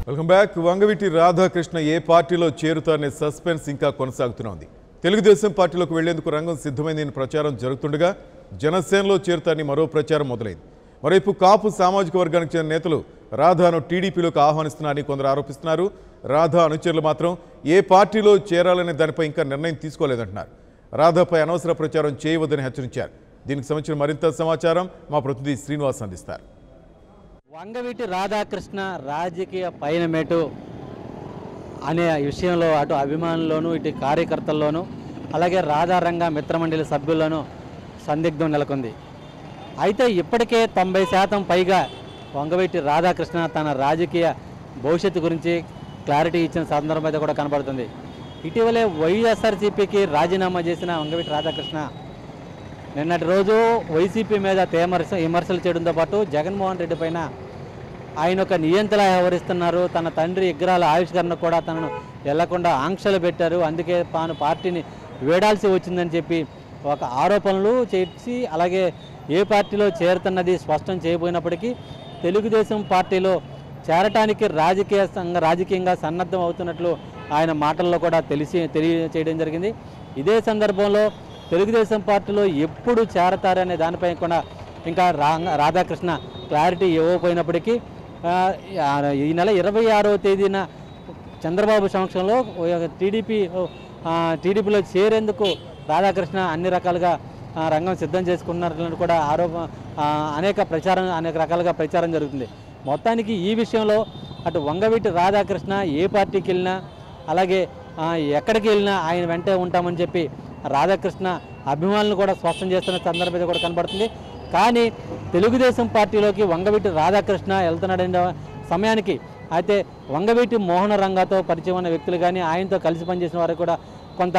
Welcome back. Vangaveeti Radhakrishna ఏ పార్టీలో చేరుతారనే సస్పెన్స్ ఇంకా కొనసాగుతోంది. తెలుగుదేశం పార్టీలోకి వెళ్లేందుకు రంగం సిద్ధమైందని ప్రచారం జరుగుతుండగా జనసేనలో చేరుతారని మరో ప్రచారం మొదలైంది. మరోవైపు కాపు సామాజిక వర్గానికి చెందిన నేతలు రాధాను టీడీపీలోకి ఆహ్వానిస్తున్నారని కొందరు ఆరోపిస్తున్నారు. రాధా అనుచరులు మాత్రం ఏ పార్టీలో చేరాలనే దానిపై ఇంకా నిర్ణయం తీసుకోలేదంటున్నారు. రాధాపై అనవసర ప్రచారం చేయవద్దని హెచ్చరించారు. దీనికి సంబంధించిన మరింత సమాచారం మా ప్రతినిధి శ్రీనివాస్ అందిస్తారు. వంగవీటి రాధాకృష్ణ రాజకీయ పయనమేటు అనే విషయంలో అటు అభిమానుల్లోనూ ఇటు కార్యకర్తల్లోనూ అలాగే రాధారంగ మిత్రమండలి సభ్యుల్లోనూ సందిగ్ధం నెలకొంది. అయితే ఇప్పటికే 90% పైగా వంగవీటి రాధాకృష్ణ తన రాజకీయ భవిష్యత్తు గురించి క్లారిటీ ఇచ్చిన సందర్భం అయితే కూడా కనబడుతుంది. ఇటీవలే వైఎస్ఆర్సీపీకి రాజీనామా చేసిన వంగవీటి రాధాకృష్ణ నిన్నటి రోజు వైసీపీ మీద విమర్శలు చేయడంతో పాటు జగన్మోహన్ రెడ్డి పైన ఆయన ఒక నియంత్రణ వ్యవహరిస్తున్నారు, తన తండ్రి విగ్రహాల ఆవిష్కరణ కూడా తనను వెళ్లకుండా ఆంక్షలు పెట్టారు, అందుకే తాను పార్టీని వేడాల్సి వచ్చిందని చెప్పి ఒక ఆరోపణలు చేసి అలాగే ఏ పార్టీలో చేరుతున్నది స్పష్టం చేయబోయినప్పటికీ తెలుగుదేశం పార్టీలో చేరటానికి రాజకీయంగా సన్నద్ధం అవుతున్నట్లు ఆయన మాటల్లో కూడా తెలియచేయడం జరిగింది. ఇదే సందర్భంలో తెలుగుదేశం పార్టీలో ఎప్పుడు చేరతారనే దానిపై కూడా ఇంకా రాధాకృష్ణ క్లారిటీ ఇవ్వకపోయినప్పటికీ ఈ నెల 26వ తేదీన చంద్రబాబు సమక్షంలో టీడీపీలో చేరేందుకు రాధాకృష్ణ అన్ని రకాలుగా రంగం సిద్ధం చేసుకున్నట్లు కూడా అనేక రకాలుగా ప్రచారం జరుగుతుంది. మొత్తానికి ఈ విషయంలో అటు వంగవీటి రాధాకృష్ణ ఏ పార్టీకి వెళ్ళినా అలాగే ఎక్కడికి వెళ్ళినా ఆయన వెంటే ఉంటామని చెప్పి రాధాకృష్ణ అభిమానులు కూడా స్పష్టం చేస్తున్న సందర్భం కూడా కనబడుతుంది. కానీ తెలుగుదేశం పార్టీలోకి వంగవీటి రాధాకృష్ణ వెళ్తున్నాడనే సమయానికి అయితే వంగవీటి మోహన రంగతో పరిచయం ఉన్న వ్యక్తులు కానీ ఆయనతో కలిసి పనిచేసిన వారు కూడా కొంత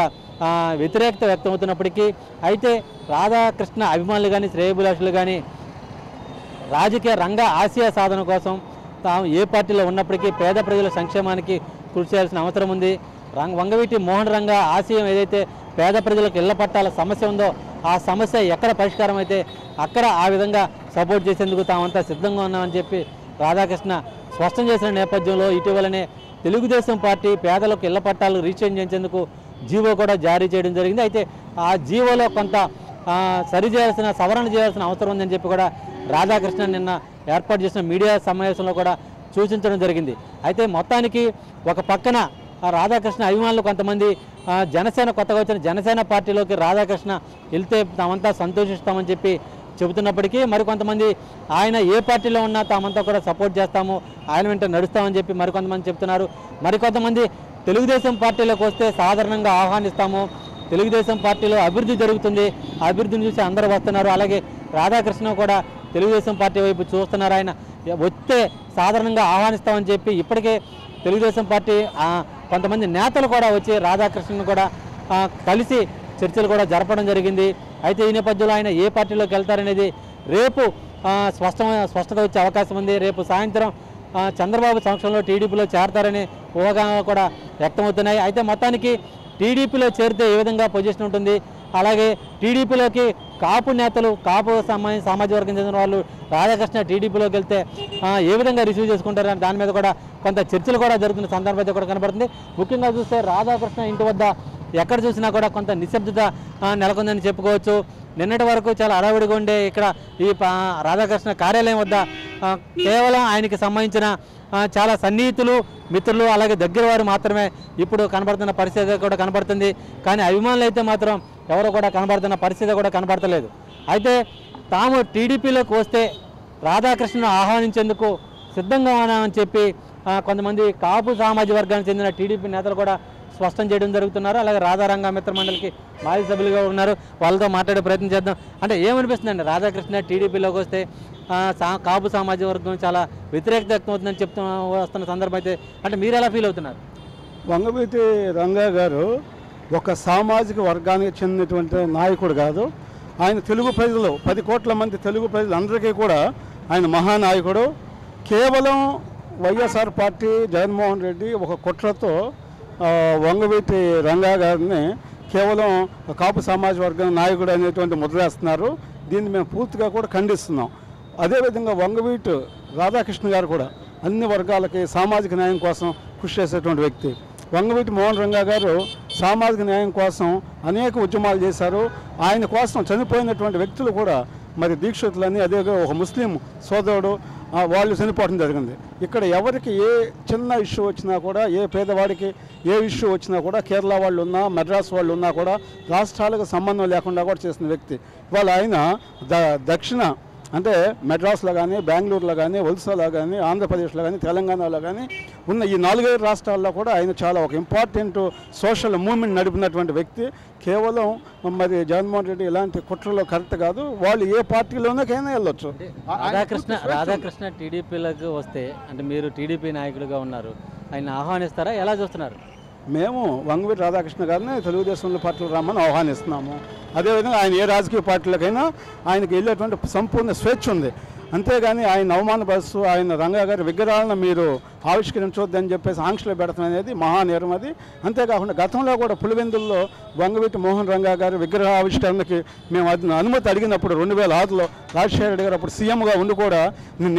వ్యతిరేకత వ్యక్తమవుతున్నప్పటికీ అయితే రాధాకృష్ణ అభిమానులు కానీ శ్రేయోభిలాషులు కానీ రాజకీయ రంగ ఆశయ సాధన కోసం తాము ఏ పార్టీలో ఉన్నప్పటికీ పేద ప్రజల సంక్షేమానికి కృషి చేయాల్సిన అవసరం ఉంది. వంగవీటి మోహన్ రంగ ఆశయం ఏదైతే పేద ప్రజలకు ఇళ్ల పట్టాల సమస్య ఉందో ఆ సమస్య ఎక్కడ పరిష్కారం అయితే అక్కడ ఆ విధంగా సపోర్ట్ చేసేందుకు తామంతా సిద్ధంగా ఉన్నామని చెప్పి రాధాకృష్ణ స్పష్టం చేసిన నేపథ్యంలో ఇటీవలనే తెలుగుదేశం పార్టీ పేదలకు ఇళ్ల పట్టాలు రీచేంజ్ చేసేందుకు జీవో కూడా జారీ చేయడం జరిగింది. అయితే ఆ జీవోలో కొంత సవరణ చేయాల్సిన అవసరం ఉందని చెప్పి కూడా రాధాకృష్ణ నిన్న ఏర్పాటు చేసిన మీడియా సమావేశంలో కూడా సూచించడం జరిగింది. అయితే మొత్తానికి ఒక పక్కన రాధాకృష్ణ అభిమానులు కొంతమంది జనసేన కొత్తగా వచ్చిన జనసేన పార్టీలోకి రాధాకృష్ణ వెళ్తే తామంతా సంతోషిస్తామని చెప్పి చెబుతున్నప్పటికీ మరికొంతమంది ఆయన ఏ పార్టీలో ఉన్నా తామంతా కూడా సపోర్ట్ చేస్తాము, ఆయన వెంట నడుస్తామని చెప్పి మరికొంతమంది చెప్తున్నారు. మరికొంతమంది తెలుగుదేశం పార్టీలోకి వస్తే సాధారణంగా ఆహ్వానిస్తాము, తెలుగుదేశం పార్టీలో అభివృద్ధి జరుగుతుంది, అభివృద్ధిని చూసి అందరూ వస్తున్నారు, అలాగే రాధాకృష్ణ కూడా తెలుగుదేశం పార్టీ వైపు చూస్తున్నారు, ఆయన వస్తే సాధారణంగా ఆహ్వానిస్తామని చెప్పి ఇప్పటికే తెలుగుదేశం పార్టీ కొంతమంది నేతలు కూడా వచ్చి రాధాకృష్ణను కూడా కలిసి చర్చలు కూడా జరపడం జరిగింది. అయితే ఈ నేపథ్యంలో ఆయన ఏ పార్టీలోకి వెళ్తారనేది రేపు స్పష్టత వచ్చే అవకాశం ఉంది. రేపు సాయంత్రం చంద్రబాబు సమక్షంలో టీడీపీలో చేరతారనే ఊహాగానాలు కూడా వ్యక్తమవుతున్నాయి. అయితే మొత్తానికి టీడీపీలో చేరితే ఏ విధంగా పొజిషన్ ఉంటుంది, అలాగే టీడీపీలోకి కాపు నేతలు కాపు సామాజిక వర్గం చెందిన వాళ్ళు రాధాకృష్ణ టీడీపీలోకి వెళ్తే ఏ విధంగా రిసీవ్ చేసుకుంటారు దాని మీద కూడా కొంత చర్చలు కూడా జరుగుతున్న సందర్భం అయితే కూడా కనబడుతుంది. ముఖ్యంగా చూస్తే రాధాకృష్ణ ఇంటి వద్ద ఎక్కడ చూసినా కూడా కొంత నిశ్శబ్దత నెలకొందని చెప్పుకోవచ్చు. నిన్నటి వరకు చాలా హడావుడిగా ఉండే ఇక్కడ ఈ రాధాకృష్ణ కార్యాలయం వద్ద కేవలం ఆయనకి సంబంధించిన చాలా సన్నిహితులు మిత్రులు అలాగే దగ్గర వారు మాత్రమే ఇప్పుడు కనబడుతున్న పరిస్థితి కూడా కనబడుతుంది. కానీ అభిమానులు అయితే మాత్రం ఎవరు కూడా కనబడుతున్న పరిస్థితి కూడా కనబడతలేదు. అయితే తాము టీడీపీలోకి వస్తే రాధాకృష్ణను ఆహ్వానించేందుకు సిద్ధంగా ఉన్నామని చెప్పి కొంతమంది కాపు సామాజిక వర్గానికి చెందిన టీడీపీ నేతలు కూడా స్పష్టం చేయడం జరుగుతున్నారు. అలాగే రాధారంగ మిత్ర మండలికి మాజీ సభ్యులుగా ఉన్నారు, వాళ్ళతో మాట్లాడే ప్రయత్నం చేద్దాం. అంటే ఏమనిపిస్తుందండి రాధాకృష్ణ టీడీపీలోకి వస్తే కాపు సామాజిక వర్గం చాలా వ్యతిరేకత వ్యక్తమవుతుందని వస్తున్న సందర్భం అయితే అంటే మీరు ఎలా ఫీల్ అవుతున్నారు? వంగవీటి రంగా గారు ఒక సామాజిక వర్గానికి చెందినటువంటి నాయకుడు కాదు. ఆయన తెలుగు ప్రజలు 10 కోట్ల మంది తెలుగు ప్రజలందరికీ కూడా ఆయన మహానాయకుడు. కేవలం వైఎస్ఆర్ పార్టీ జగన్మోహన్ రెడ్డి ఒక కుట్రతో వంగవీటి రంగా గారిని కేవలం కాపు సామాజిక వర్గం నాయకుడు అనేటువంటి ముద్రేస్తున్నారు. దీన్ని మేము పూర్తిగా కూడా ఖండిస్తున్నాం. అదేవిధంగా వంగవీటి రాధాకృష్ణ గారు కూడా అన్ని వర్గాలకి సామాజిక న్యాయం కోసం కృషి చేసేటువంటి వ్యక్తి. వంగవీటి మోహన్ రంగా గారు సామాజిక న్యాయం కోసం అనేక ఉద్యమాలు చేశారు. ఆయన కోసం చనిపోయినటువంటి వ్యక్తులు కూడా మరి దీక్షితులని, అదే ఒక ముస్లిం సోదరుడు వాళ్ళు చనిపోవడం జరిగింది. ఇక్కడ ఎవరికి ఏ చిన్న ఇష్యూ వచ్చినా కూడా, ఏ పేదవాడికి ఏ ఇష్యూ వచ్చినా కూడా, కేరళ వాళ్ళు ఉన్నా, మద్రాసు వాళ్ళు ఉన్నా కూడా రాష్ట్రాలకు సంబంధం లేకుండా కూడా చేసిన వ్యక్తి. ఇవాళ ఆయన దక్షిణ అంటే మెడ్రాస్లో కానీ, బెంగళూరులో కానీ, ఒరిస్సాలో కానీ, ఆంధ్రప్రదేశ్లో కానీ, తెలంగాణలో కానీ ఉన్న ఈ 4 రాష్ట్రాల్లో కూడా ఆయన చాలా ఒక ఇంపార్టెంట్ సోషల్ మూవ్మెంట్ నడిపినటువంటి వ్యక్తి. కేవలం మరి జగన్మోహన్ రెడ్డి ఇలాంటి కుట్రలో కరెక్ట్ కాదు. వాళ్ళు ఏ పార్టీలోనకైనా వెళ్ళొచ్చు. రాధాకృష్ణ టీడీపీలకు వస్తే, అంటే మీరు టీడీపీ నాయకుడిగా ఉన్నారు, ఆయన ఆహ్వానిస్తారా? ఎలా చూస్తున్నారు? మేము వంగవీటి రాధాకృష్ణ గారిని తెలుగుదేశంలో పార్టీలో రమ్మని ఆహ్వానిస్తున్నాము. అదేవిధంగా ఆయన ఏ రాజకీయ పార్టీలకైనా ఆయనకి వెళ్ళేటువంటి సంపూర్ణ స్వేచ్ఛ ఉంది. అంతేగాని ఆయన అవమానపరుస్తూ ఆయన రంగా గారి విగ్రహాలను మీరు ఆవిష్కరించవద్దని చెప్పేసి ఆంక్షలు పెడతాం అనేది మహానేరం. అది అంతేకాకుండా గతంలో కూడా పులివెందుల్లో వంగవీటి మోహన్ రంగా గారి విగ్రహ ఆవిష్కరణకి మేము అనుమతి అడిగినప్పుడు 2006లో రాజశేఖర రెడ్డి గారు అప్పుడు సీఎంగా ఉండి కూడా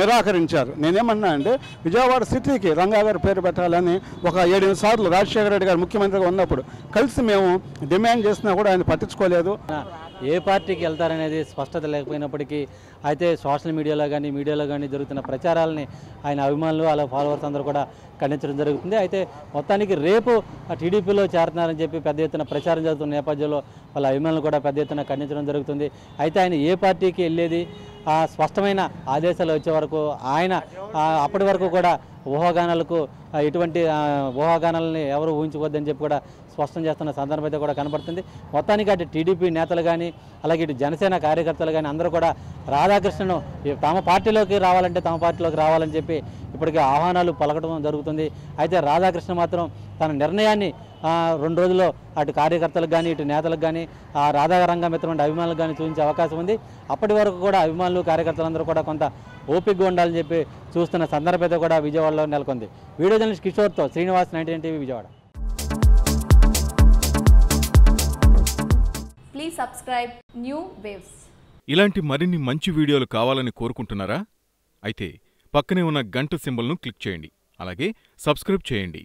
నిరాకరించారు. నేనేమన్నా అంటే విజయవాడ సిటీకి రంగా గారి పేరు పెట్టాలని ఒక 7 సార్లు రాజశేఖర రెడ్డి గారు ముఖ్యమంత్రిగా ఉన్నప్పుడు కలిసి మేము డిమాండ్ చేసినా కూడా ఆయన పట్టించుకోలేదు. ఏ పార్టీకి వెళ్తారనేది స్పష్టత లేకపోయినప్పటికీ అయితే సోషల్ మీడియాలో కానీ జరుగుతున్న ప్రచారాలని ఆయన అభిమానులు అలా ఫాలోవర్స్ అందరూ కూడా ఖండించడం జరుగుతుంది. అయితే మొత్తానికి రేపు టీడీపీలో చేరుతున్నారని చెప్పి పెద్ద ఎత్తున ప్రచారం జరుగుతున్న నేపథ్యంలో వాళ్ళ అభిమానులు కూడా పెద్ద ఎత్తున ఖండించడం జరుగుతుంది. అయితే ఆయన ఏ పార్టీకి వెళ్ళేది స్పష్టమైన ఆదేశాలు వచ్చే వరకు ఆయన అప్పటి వరకు కూడా ఎటువంటి ఊహాగానాలని ఎవరు ఊహించుకోవద్దని చెప్పి కూడా స్పష్టం చేస్తున్న సందర్భం అయితే కూడా కనబడుతుంది. మొత్తానికి అటు టీడీపీ నేతలు కానీ, అలాగే ఇటు జనసేన కార్యకర్తలు కానీ అందరూ కూడా రాధాకృష్ణను తమ పార్టీలోకి రావాలని చెప్పి ఇప్పటికే ఆహ్వానాలు పలకడం జరుగుతుంది. అయితే రాధాకృష్ణ మాత్రం తన నిర్ణయాన్ని 2 రోజుల్లో అటు కార్యకర్తలకు కానీ, ఇటు నేతలకు కానీ, రాధారంగం మిత్రమైన అభిమానులకు కానీ చూపించే అవకాశం ఉంది. అప్పటి వరకు కూడా అభిమానులు, కార్యకర్తలందరూ కూడా కొంత ఓపికగా ఉండాలని చెప్పి చూస్తున్న సందర్భం అయితే కూడా విజయవాడలో నెలకొంది. వీడియో జర్నలిస్ట్ కిషోర్తో Srinivas, 99 TV Vijayawada. Please subscribe New Waves. ఇలాంటి మరిన్ని మంచి వీడియోలు కావాలని కోరుకుంటున్నారా? అయితే పక్కనే ఉన్న గంట సింబల్ను క్లిక్ చేయండి. అలాగే సబ్స్క్రైబ్ చేయండి.